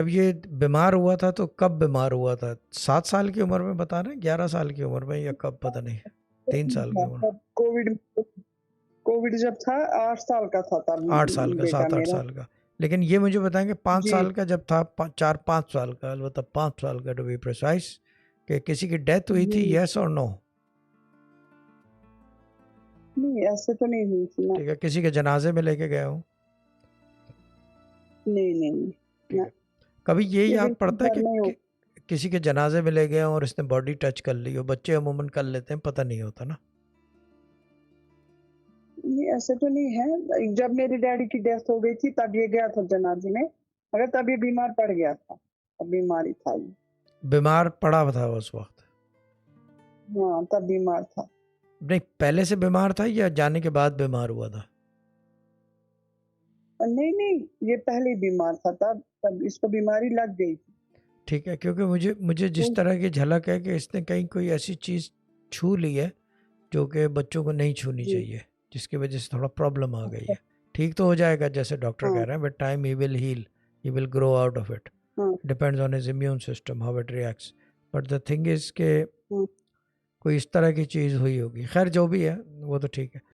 जब ये बीमार हुआ था तो कब बीमार हुआ था? 7 साल की उम्र में बता रहे हैं, 11 साल की उम्र में, या कब पता नहीं, 3 साल की उम्र? तब कोविड कोविड जब था 8 साल का था तब 8 साल का, बेटा 7-8 मेरा। साल का। लेकिन ये मुझे बताएंगे 5 जी। साल का जब था, 4-5 साल का, अलबत्ता 5 साल का टू बी प्रिसाइज, कि किसी की डेथ हुई थी, जी। यस और नो? नहीं, ऐसे तो नहीं हुई थी ना। ठीक है, किसी के जनाजे में लेके गए हो? नहीं, नहीं, नहीं, ठीक ना। है। कभी ये ये याद बिल्कुल पड़ता है घर में हो। किसी के जनाजे में ले गए हों और इसने बॉडी टच कर ली हो? बच्चे अमूमन कर लेते हैं, पता नहीं होता ना। नहीं, ऐसे तो नहीं है। जब मेरे डैडी की डेथ हो गई थी तब ये गया था जनाजे में, मगर तब ये बीमार पड़ गया था। तब बीमारी था ये। बीमार पड़ा था उस वक्त? हाँ, तब बीमार था। नहीं, पहले से बीमार था या जाने के बाद बीमार हुआ था? नहीं, नहीं, ये पहले ही बीमार था तब तब इसको बीमारी लग गई थी। ठीक है, क्योंकि मुझे मुझे जिस तो तरह की झलक है कि इसने कहीं कोई ऐसी चीज़ छू ली है जो कि बच्चों को नहीं छूनी जी। चाहिए, जिसकी वजह से थोड़ा प्रॉब्लम आ गई अच्छा। है। ठीक तो हो जाएगा जैसे डॉक्टर कह हाँ, रहे हैं, with time he will heal, he will grow out of it, हाँ, depends on his immune system how it reacts. But the thing is के हाँ। कोई इस तरह की चीज़ हुई होगी। खैर जो भी है वो तो ठीक है।